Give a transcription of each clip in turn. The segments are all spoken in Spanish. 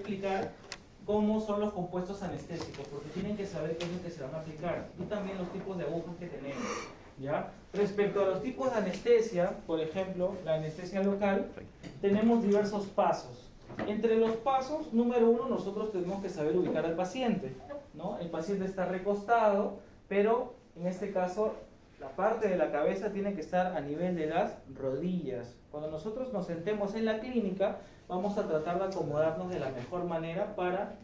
explicar cómo son los compuestos anestésicos, porque tienen que saber qué es lo que se van a aplicar, y también los tipos de agujas que tenemos, ¿ya? Respecto a los tipos de anestesia, por ejemplo, la anestesia local, tenemos diversos pasos. Entre los pasos, número uno, nosotros tenemos que saber ubicar al paciente, ¿no? El paciente está recostado, pero en este caso la parte de la cabeza tiene que estar a nivel de las rodillas. Cuando nosotros nos sentemos en la clínica, vamos a tratar de acomodarnos de la mejor manera para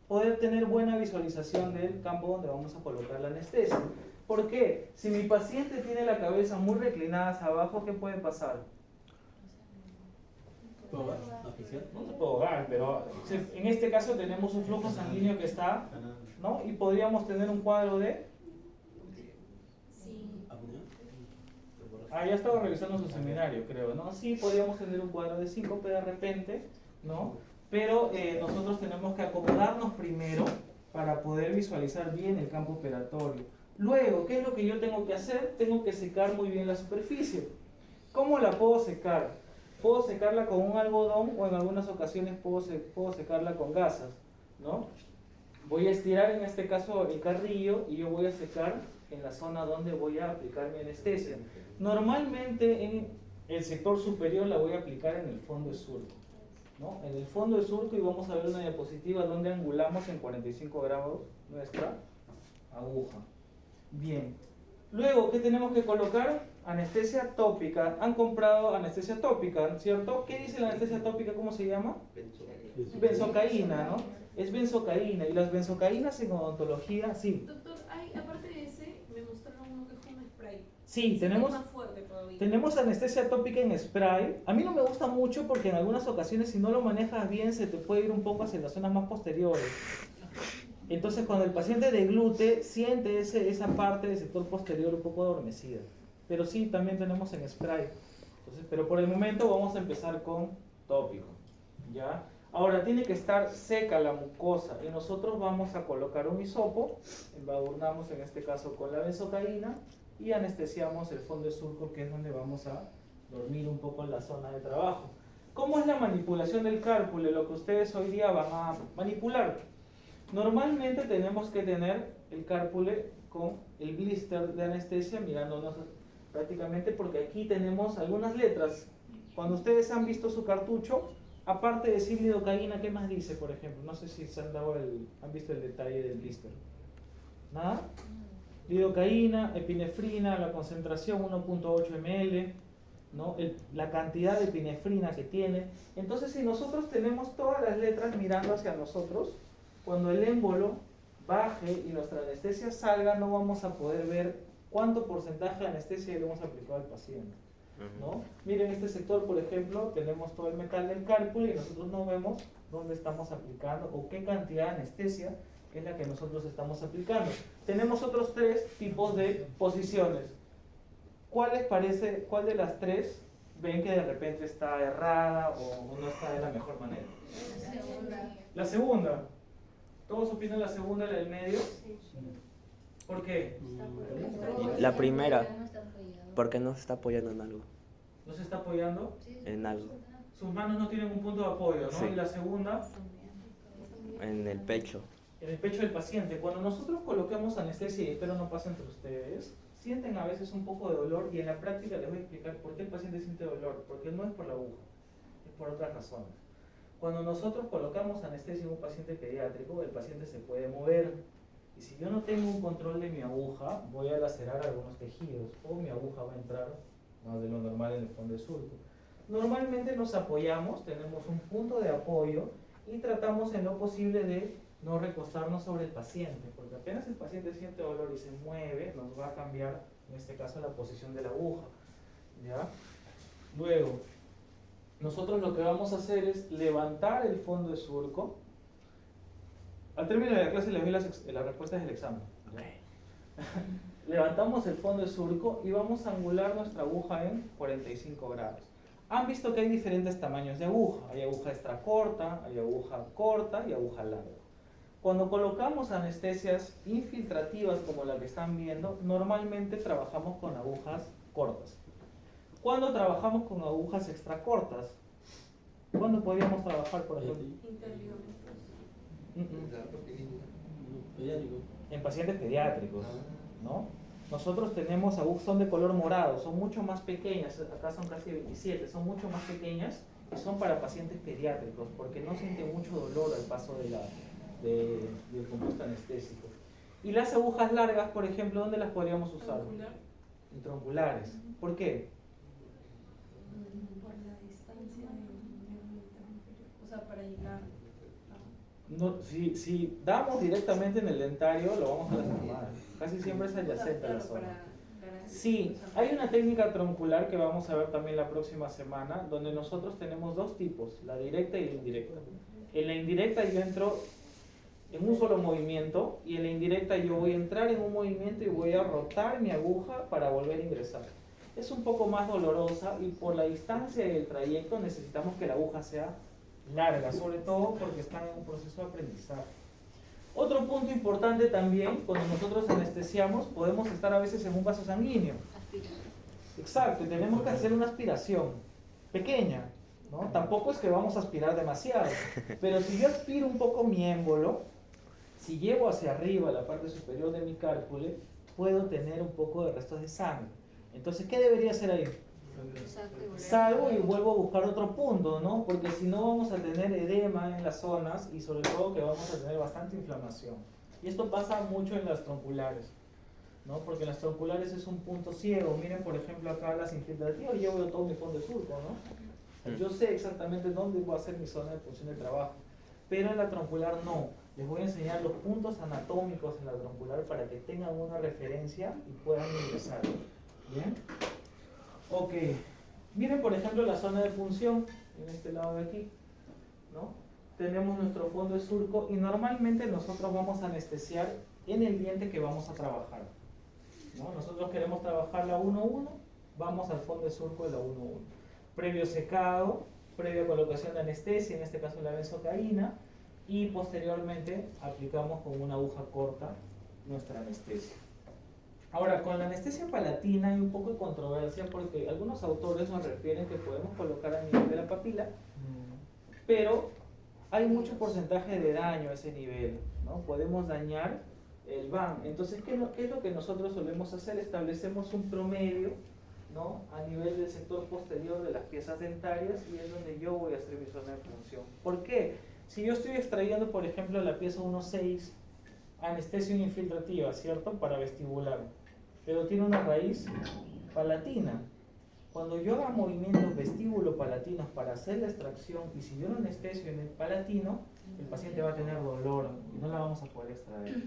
poder tener buena visualización del campo donde vamos a colocar la anestesia. ¿Por qué? Si mi paciente tiene la cabeza muy reclinada hacia abajo, ¿qué puede pasar? No se puede ahogar, pero en este caso tenemos un flujo sanguíneo que está, ¿no? Y podríamos tener un cuadro de... Ya estaba revisando su seminario, creo, ¿no? Sí, podríamos tener un cuadro de síncope de repente, ¿no? Pero nosotros tenemos que acomodarnos primero para poder visualizar bien el campo operatorio. Luego, ¿qué es lo que yo tengo que hacer? Tengo que secar muy bien la superficie. ¿Cómo la puedo secar? Puedo secarla con un algodón o en algunas ocasiones puedo secarla con gasas, ¿no? Voy a estirar en este caso el carrillo y yo voy a secar en la zona donde voy a aplicar mi anestesia. Normalmente en el sector superior la voy a aplicar en el fondo de surco, ¿no? En el fondo de surco, y vamos a ver una diapositiva donde angulamos en 45 grados nuestra aguja. Bien. Luego, ¿qué tenemos que colocar? Anestesia tópica. Han comprado anestesia tópica, ¿cierto? ¿Qué dice la anestesia tópica? ¿Cómo se llama? Benzocaína, ¿no? Es benzocaína. Y las benzocaínas en odontología, sí. Doctor, aparte de ese, me mostraron uno que es un spray. Sí, tenemos, más fuerte todavía. Tenemos anestesia tópica en spray. A mí no me gusta mucho porque en algunas ocasiones, si no lo manejas bien, se te puede ir un poco hacia las zonas más posteriores. Entonces, cuando el paciente deglute, siente esa parte del sector posterior un poco adormecida. Pero sí, también tenemos en spray. Entonces, pero por el momento vamos a empezar con tópico, ¿ya? Ahora, tiene que estar seca la mucosa y nosotros vamos a colocar un hisopo, embadurnamos en este caso con la benzocaína y anestesiamos el fondo de surco, que es donde vamos a dormir un poco en la zona de trabajo. ¿Cómo es la manipulación del cárpule? Lo que ustedes hoy día van a manipular. Normalmente tenemos que tener el cárpule con el blister de anestesia mirándonos prácticamente, porque aquí tenemos algunas letras. Cuando ustedes han visto su cartucho, aparte de decir lidocaína, ¿qué más dice, por ejemplo? No sé si se han visto el detalle del blister. ¿Nada? Lidocaína, epinefrina, la concentración 1.8 ml, ¿no? La cantidad de epinefrina que tiene. Entonces, si nosotros tenemos todas las letras mirando hacia nosotros, cuando el émbolo baje y nuestra anestesia salga, no vamos a poder ver cuánto porcentaje de anestesia le hemos aplicado al paciente, ¿no? Miren, este sector, por ejemplo, tenemos todo el metal del cárpule y nosotros no vemos dónde estamos aplicando o qué cantidad de anestesia es la que nosotros estamos aplicando. Tenemos otros tres tipos de posiciones. ¿Cuál de las tres ven que de repente está errada o no está de la mejor manera? La segunda. La segunda. ¿Todos opinan la segunda, la del medio? ¿Por qué? La primera, porque no se está apoyando en algo. ¿No se está apoyando? En algo. Sus manos no tienen un punto de apoyo, ¿no? Sí. Y la segunda, En el pecho. en el pecho del paciente. Cuando nosotros colocamos anestesia, y espero no pase entre ustedes, sienten a veces un poco de dolor, y en la práctica les voy a explicar por qué el paciente siente dolor. Porque no es por la aguja, es por otras razones. Cuando nosotros colocamos anestesia en un paciente pediátrico, el paciente se puede mover. Y si yo no tengo un control de mi aguja, voy a lacerar algunos tejidos, o mi aguja va a entrar más de lo normal en el fondo del surco. Normalmente nos apoyamos, tenemos un punto de apoyo y tratamos en lo posible de no recostarnos sobre el paciente, porque apenas el paciente siente dolor y se mueve, nos va a cambiar, en este caso, la posición de la aguja, ¿ya? Luego, nosotros lo que vamos a hacer es levantar el fondo de surco. Al término de la clase les doy las respuestas del examen. Okay. Levantamos el fondo de surco y vamos a angular nuestra aguja en 45 grados. Han visto que hay diferentes tamaños de aguja. Hay aguja extra corta, hay aguja corta y aguja larga. Cuando colocamos anestesias infiltrativas como la que están viendo, normalmente trabajamos con agujas cortas. Cuando trabajamos con agujas extra cortas, ¿cuándo podríamos trabajar, por ejemplo? Interior. Pediátrico. En pacientes pediátricos, ¿no? Nosotros tenemos agujas, son de color morado, son mucho más pequeñas, acá son casi 27, son mucho más pequeñas y son para pacientes pediátricos porque no sienten mucho dolor al paso del compuesto anestésico. Y las agujas largas, por ejemplo, ¿dónde las podríamos usar? Troncular. En tronculares. ¿Por qué? Por la distancia o sea, para llegar. No, si damos directamente en el dentario, lo vamos a lastimar. Casi siempre es adyacente a la zona. Sí, hay una técnica troncular que vamos a ver también la próxima semana, donde nosotros tenemos dos tipos, la directa y la indirecta. En la indirecta yo entro en un solo movimiento y en la indirecta yo voy a entrar en un movimiento y voy a rotar mi aguja para volver a ingresar. Es un poco más dolorosa y por la distancia del trayecto necesitamos que la aguja sea larga, sobre todo porque están en un proceso de aprendizaje. Otro punto importante también, cuando nosotros anestesiamos, podemos estar a veces en un vaso sanguíneo. Exacto, y tenemos que hacer una aspiración pequeña, ¿no? Tampoco es que vamos a aspirar demasiado, pero si yo aspiro un poco mi émbolo, si llevo hacia arriba la parte superior de mi cálcule, puedo tener un poco de restos de sangre. Entonces, ¿qué debería hacer ahí? Salgo y vuelvo a buscar otro punto, ¿no? Porque si no vamos a tener edema en las zonas y sobre todo que vamos a tener bastante inflamación. Y esto pasa mucho en las tronculares, ¿no? Porque en las tronculares es un punto ciego. Miren, por ejemplo, acá las infiltrativas, yo veo todo mi fondo de surco, ¿no? Yo sé exactamente dónde voy a hacer mi zona de punción de trabajo. Pero en la troncular no. Les voy a enseñar los puntos anatómicos en la troncular para que tengan una referencia y puedan ingresar. ¿Bien? Ok, miren por ejemplo la zona de punción, en este lado de aquí, ¿no? Tenemos nuestro fondo de surco y normalmente nosotros vamos a anestesiar en el diente que vamos a trabajar, ¿no? Nosotros queremos trabajar la 1-1, vamos al fondo de surco de la 1-1. Previo secado, previa colocación de anestesia, en este caso la benzocaína, y posteriormente aplicamos con una aguja corta nuestra anestesia. Ahora, con la anestesia palatina hay un poco de controversia porque algunos autores nos refieren que podemos colocar a nivel de la papila, pero hay mucho porcentaje de daño a ese nivel, ¿no? Podemos dañar el van. Entonces, ¿qué es lo que nosotros solemos hacer? Establecemos un promedio, ¿no? A nivel del sector posterior de las piezas dentarias y es donde yo voy a hacer mi zona de punción. ¿Por qué? Si yo estoy extrayendo, por ejemplo, la pieza 1-6, anestesia infiltrativa, ¿cierto? Para vestibular, pero tiene una raíz palatina. Cuando yo haga movimientos vestíbulo-palatinos para hacer la extracción y si yo lo anestesio en el palatino, el paciente va a tener dolor y no la vamos a poder extraer.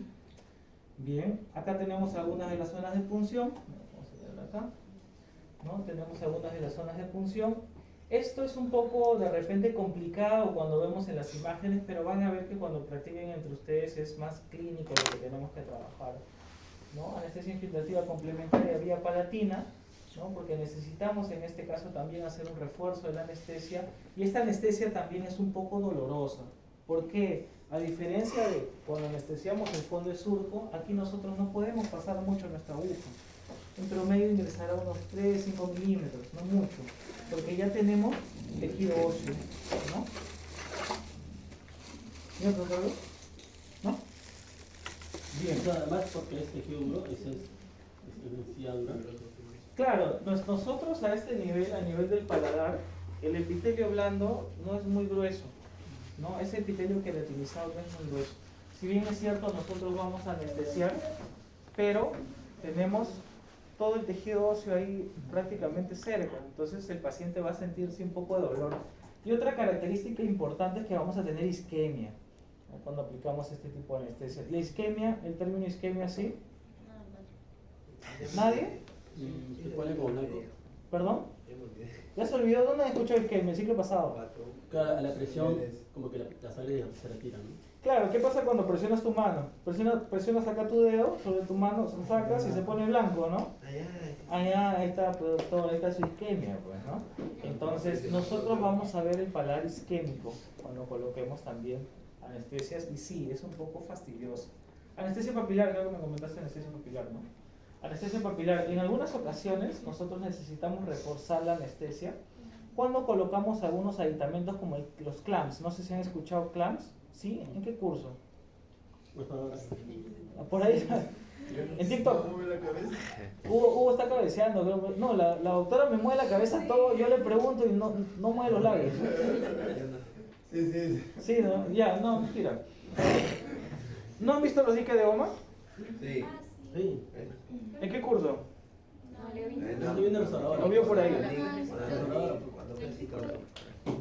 Bien, acá tenemos algunas de las zonas de punción. Vamos a verla acá, ¿no? Tenemos algunas de las zonas de punción. Esto es un poco de repente complicado cuando vemos en las imágenes, pero van a ver que cuando practiquen entre ustedes es más clínico lo que tenemos que trabajar, ¿no? Anestesia infiltrativa complementaria vía palatina, ¿no? Porque necesitamos en este caso también hacer un refuerzo de la anestesia y esta anestesia también es un poco dolorosa. ¿Por qué? A diferencia de cuando anestesiamos el fondo de surco, aquí nosotros no podemos pasar mucho nuestra aguja. En promedio ingresará unos 3-5 milímetros, no mucho, porque ya tenemos tejido óseo, ¿no? ¿Y otro dolor? ¿No? Bien. Además, porque es tejido duro, es densidad dura. Claro, nosotros a este nivel, a nivel del paladar, el epitelio blando no es muy grueso, ¿no? Ese epitelio queratinizado no es muy grueso. Si bien es cierto, nosotros vamos a anestesiar, pero tenemos todo el tejido óseo ahí prácticamente cerca, entonces el paciente va a sentirse un poco de dolor. Y otra característica importante es que vamos a tener isquemia, ¿no? Cuando aplicamos este tipo de anestesia. La isquemia, el término isquemia, ¿sí? ¿Nadie? Se pone como blanco. ¿Perdón? ¿Ya se olvidó dónde escuchó isquemia el ciclo pasado? Claro, a la presión, como que la sangre se retira, ¿no? Claro, ¿qué pasa cuando presionas tu mano? Presionas acá tu dedo sobre tu mano, lo sacas y se pone blanco, ¿no? Ahí está, productor, ahí está su isquemia, pues, ¿no? Entonces, nosotros vamos a ver el paladar isquémico cuando coloquemos también anestesias y sí, es un poco fastidioso. Anestesia papilar, creo que me comentaste anestesia papilar, ¿no? Anestesia papilar, en algunas ocasiones nosotros necesitamos reforzar la anestesia cuando colocamos algunos aditamentos como los clamps. No sé si han escuchado clamps, ¿Sí? ¿En qué curso? Pues ahora. Por ahí. En TikTok. Hugo está cabeceando. Creo. No, la doctora me mueve la cabeza todo. Yo le pregunto y no mueve los labios. Sí. Sí, ¿no? Ya, no, mentira. ¿No han visto los diques de goma? Sí. Ah, sí. Sí. ¿En qué curso? No, le vi. Estoy viendo el restaurador. Lo vio por ahí. Restaurador.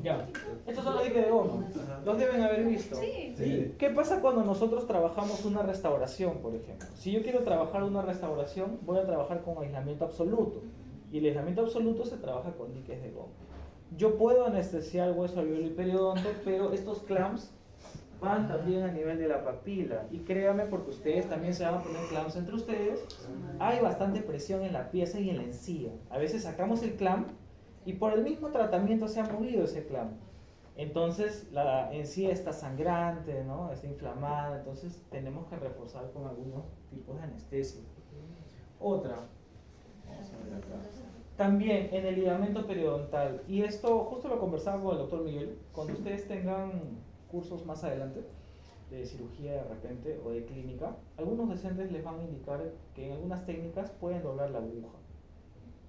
Ya. Estos son los diques de goma. Los deben haber visto. Sí. ¿Qué pasa cuando nosotros trabajamos una restauración, por ejemplo? Si yo quiero trabajar una restauración, voy a trabajar con aislamiento absoluto. Y el aislamiento absoluto se trabaja con diques de goma. Yo puedo anestesiar hueso alveolo y periodonto, pero estos clamps van también a nivel de la papila. Y créanme, porque ustedes también se van a poner clamps entre ustedes, hay bastante presión en la pieza y en la encía. A veces sacamos el clamp y por el mismo tratamiento se ha movido ese clamp. Entonces la encía está sangrante, ¿no? Está inflamada, entonces tenemos que reforzar con algunos tipos de anestesia. Otra, vamos a ver acá. También en el ligamento periodontal, y esto justo lo conversaba con el doctor Miguel, cuando ustedes tengan cursos más adelante de cirugía de repente o de clínica, algunos docentes les van a indicar que en algunas técnicas pueden doblar la aguja.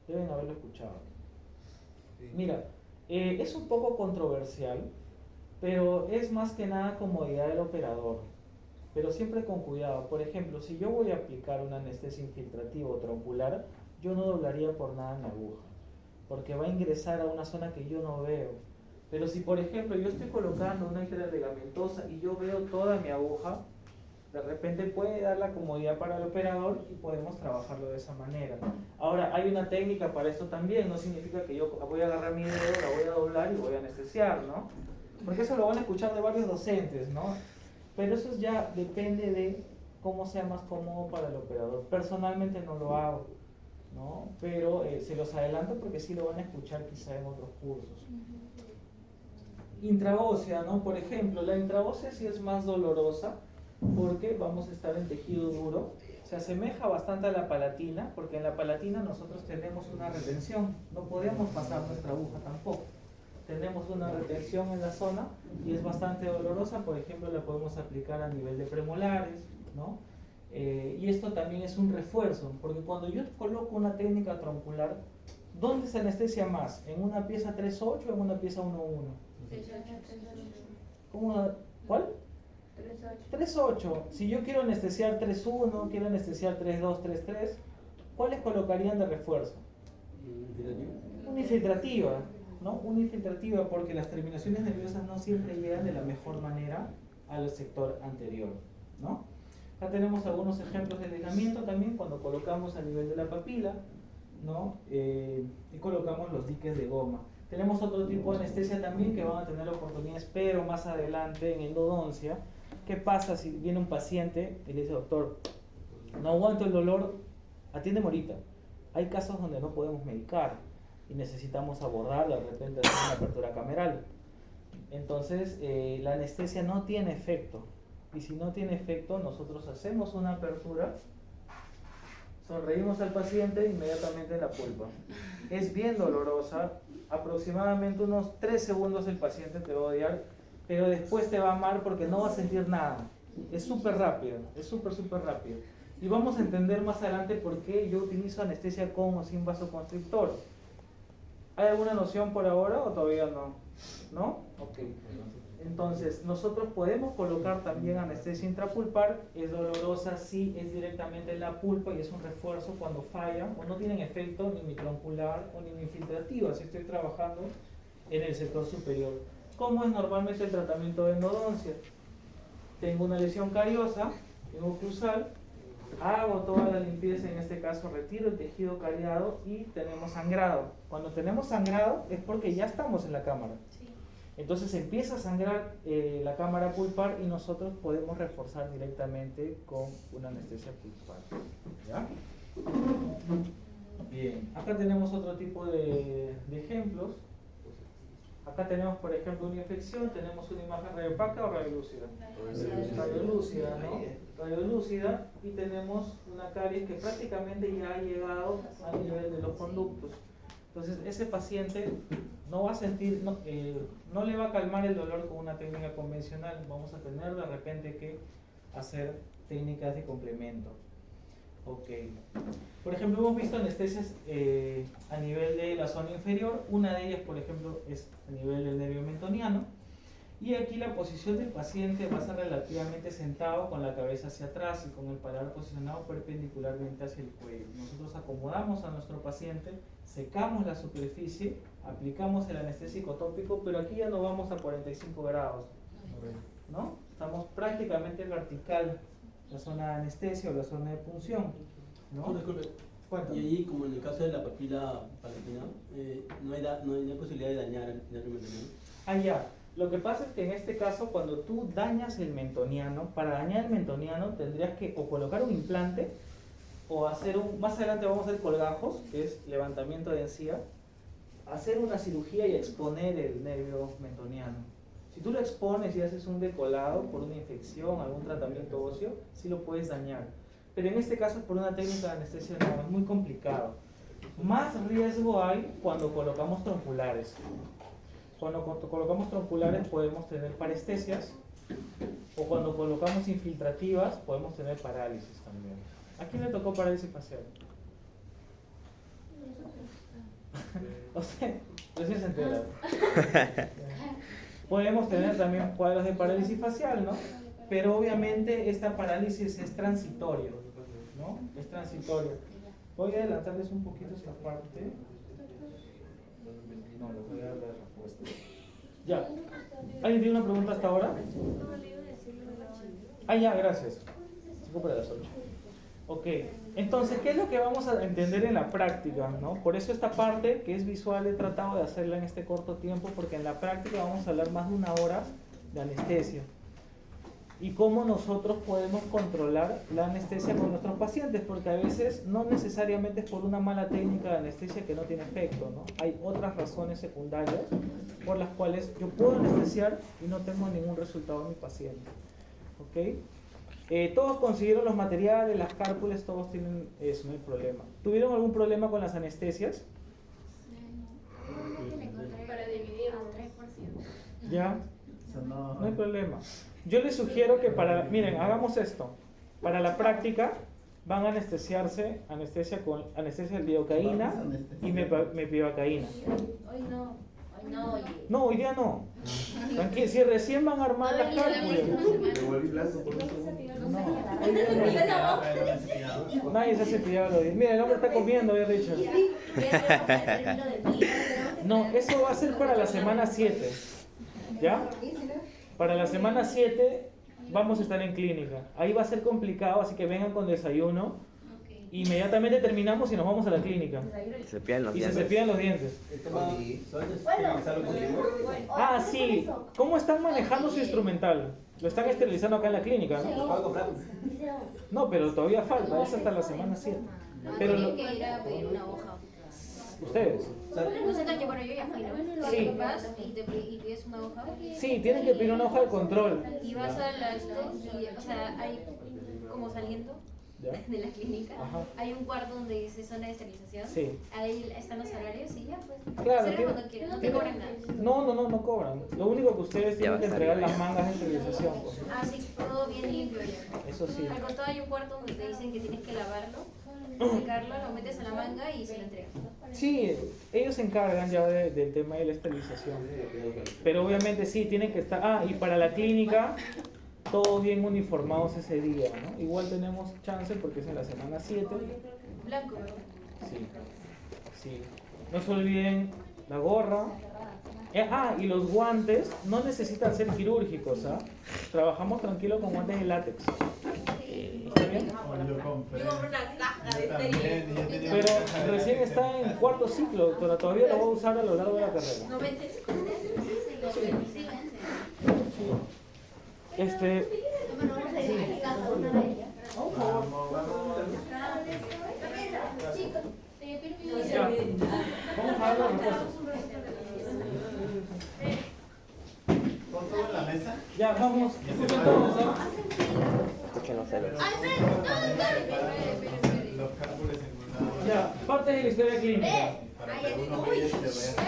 Deben haberlo escuchado. Mira, es un poco controversial, pero es más que nada comodidad del operador, pero siempre con cuidado. Por ejemplo, si yo voy a aplicar una anestesia infiltrativa o troncular, yo no doblaría por nada en la aguja, porque va a ingresar a una zona que yo no veo. Pero si, por ejemplo, yo estoy colocando una hidra ligamentosa y yo veo toda mi aguja, de repente puede dar la comodidad para el operador y podemos trabajarlo de esa manera. Ahora, hay una técnica para esto también, no significa que yo voy a agarrar mi dedo, la voy a doblar y voy a anestesiar, ¿no? Porque eso lo van a escuchar de varios docentes, ¿no? Pero eso ya depende de cómo sea más cómodo para el operador. Personalmente no lo hago, ¿no? Pero se los adelanto porque sí lo van a escuchar quizá en otros cursos. Intraósea, ¿no? Por ejemplo, la intraósea sí es más dolorosa porque vamos a estar en tejido duro. Se asemeja bastante a la palatina, porque en la palatina nosotros tenemos una retención, no podemos pasar nuestra aguja tampoco. Tenemos una retención en la zona y es bastante dolorosa. Por ejemplo, la podemos aplicar a nivel de premolares, ¿no? Y esto también es un refuerzo, porque cuando yo coloco una técnica troncular, ¿dónde se anestesia más? ¿En una pieza 3.8 o en una pieza 1.1? ¿Cómo? ¿Cuál? 3.8. Si yo quiero anestesiar 3.1, quiero anestesiar 3.2, 3.3, ¿cuáles colocarían de refuerzo? Una infiltrativa, ¿no? Una infiltrativa, porque las terminaciones nerviosas no siempre llegan de la mejor manera al sector anterior, ¿no? Acá tenemos algunos ejemplos de aislamiento también cuando colocamos a nivel de la papila, ¿no? Y colocamos los diques de goma. Tenemos otro tipo de anestesia también que van a tener oportunidades, pero más adelante en endodoncia. ¿Qué pasa si viene un paciente y le dice, doctor, no aguanto el dolor, atiéndeme ahorita? Hay casos donde no podemos medicar y necesitamos abordar, de repente hacer una apertura cameral. Entonces, la anestesia no tiene efecto. Y si no tiene efecto, nosotros hacemos una apertura, sonreímos al paciente inmediatamente en la pulpa. Es bien dolorosa, aproximadamente unos 3 segundos el paciente te va a odiar, pero después te va a amar porque no va a sentir nada. Es súper rápido, es súper rápido. Y vamos a entender más adelante por qué yo utilizo anestesia con o sin vasoconstrictor. ¿Hay alguna noción por ahora o todavía no? ¿No? Ok. Entonces, nosotros podemos colocar también anestesia intrapulpar, es dolorosa si es directamente en la pulpa y es un refuerzo cuando falla o no tienen efecto ni mi troncular o ni mi infiltrativa si estoy trabajando en el sector superior. ¿Cómo es normalmente el tratamiento de endodoncia? Tengo una lesión cariosa, tengo oclusal, hago toda la limpieza, en este caso retiro el tejido cariado y tenemos sangrado. Cuando tenemos sangrado es porque ya estamos en la cámara. Entonces empieza a sangrar la cámara pulpar y nosotros podemos reforzar directamente con una anestesia pulpar. ¿Ya? Bien, acá tenemos otro tipo de ejemplos. Acá tenemos, por ejemplo, una infección, tenemos una imagen radiopaca o radiolúcida. Radiolúcida, ¿no? Radiolúcida, y tenemos una caries que prácticamente ya ha llegado a nivel de los conductos. Entonces ese paciente no va a sentir, no le va a calmar el dolor con una técnica convencional, vamos a tener de repente que hacer técnicas de complemento. Ok. Por ejemplo, hemos visto anestesias a nivel de la zona inferior. Una de ellas, por ejemplo, es a nivel del nervio mentoniano. Y aquí la posición del paciente va a ser relativamente sentado con la cabeza hacia atrás y con el paladar posicionado perpendicularmente hacia el cuello. Nosotros acomodamos a nuestro paciente, secamos la superficie, aplicamos el anestésico tópico, pero aquí ya no vamos a 45 grados, ¿no? Estamos prácticamente vertical, la zona de anestesia o la zona de punción, ¿no? Disculpe. Cuéntame. Y allí, como en el caso de la papila palatina, no hay posibilidad de dañar el nervio mentoniano. Ah, ya. Lo que pasa es que en este caso, cuando tú dañas el mentoniano, para dañar el mentoniano tendrías que o colocar un implante o hacer más adelante vamos a hacer colgajos, que es levantamiento de encía, hacer una cirugía y exponer el nervio mentoniano. Si tú lo expones y haces un decolado por una infección, algún tratamiento óseo, sí lo puedes dañar. Pero en este caso, por una técnica de anestesia no, es muy complicado. Más riesgo hay cuando colocamos tronculares. Cuando colocamos tronculares podemos tener parestesias, o cuando colocamos infiltrativas podemos tener parálisis también. ¿A quién le tocó parálisis facial? O sea, recién se entera. Podemos tener también cuadros de parálisis facial, ¿no? Pero obviamente esta parálisis es transitoria, ¿no? Es transitoria. Voy a adelantarles un poquito esta parte. No, les voy a dar la respuesta. Ya. ¿Alguien tiene una pregunta hasta ahora? Ah, ya, gracias. 5 para las 8. Ok, entonces, ¿qué es lo que vamos a entender en la práctica, ¿no? Por eso esta parte que es visual he tratado de hacerla en este corto tiempo, porque en la práctica vamos a hablar más de 1 hora de anestesia. Y cómo nosotros podemos controlar la anestesia con nuestros pacientes, porque a veces no necesariamente es por una mala técnica de anestesia que no tiene efecto, ¿no? Hay otras razones secundarias por las cuales yo puedo anestesiar y no tengo ningún resultado en mi paciente. ¿Ok? Todos consiguieron los materiales, las cálculas, todos tienen eso, no hay problema. ¿Tuvieron algún problema con las anestesias? Para dividir a 3%. ¿Ya? No hay problema. Yo les sugiero que miren, hagamos esto. Para la práctica van a anestesiarse, anestesia de lidocaína y mepivacaína. Hoy no, oye. No, hoy día no. Tranquilo, si recién van a armar las cálculas. Me volví blanco por eso. No, hoy día no. Nadie se ha cepillado los dientes. Mira, el hombre está comiendo, Richard. No, eso va a ser para la semana 7. ¿Ya? Para la semana 7 vamos a estar en clínica. Ahí va a ser complicado, así que vengan con desayuno. Inmediatamente terminamos y nos vamos a la clínica. Se cepillan los Y se dientes. cepillan los dientes. Bueno. Ah, sí. ¿Cómo están manejando su instrumental? Lo están esterilizando acá en la clínica, ¿no? No, pero todavía falta. Es hasta la semana 7. Pero Tienen que ir a pedir una hoja. ustedes. Nosotros, bueno, yo ya fui, ¿no? Sí. Vas y pides una hoja. Sí, tienen que pedir una hoja de control. Y vas a la o sea, hay como saliendo ¿Ya? de la clínica, Ajá. hay un cuarto donde dice zona de esterilización. Sí. Ahí están los horarios y ya pues. Claro, Sirve tiene- cuando quieras, no te tiene- cobran nada. No cobran. Lo único que ustedes tienen va que a entregar salir. las mangas de esterilización. Pues. Ah, sí, todo bien limpio ya. Eso sí. Al costado hay un cuarto donde te dicen que tienes que lavarlo, secarlo, lo metes a la manga y se lo entregas. Sí, ellos se encargan ya del tema de la esterilización. Pero obviamente sí, tienen que estar... Ah, y para la clínica, todos bien uniformados ese día, ¿no? Igual tenemos chance porque es en la semana 7. Blanco, ¿verdad? Sí, sí. No se olviden la gorra. Y los guantes no necesitan ser quirúrgicos, ¿ah? Trabajamos tranquilo con guantes de látex. ¿Está bien? Yo compré. Yo compré una caja de Yo también, serie. y yo tenía Pero una caja de recién látex. está en 4º ciclo, doctora. Todavía lo voy a usar a lo largo de la carrera. No vende. Bueno, vamos a ir a cada una de ellas. Vamos, vamos. Ya. Vamos a dar las respuestas. ¿Con todo en la mesa? Ya, vamos. Escuchen todos, ¿ah? Escuchen los celos. Los cálculos en una hora. Ya, parte de la historia clínica. Para Uno medio y te vea.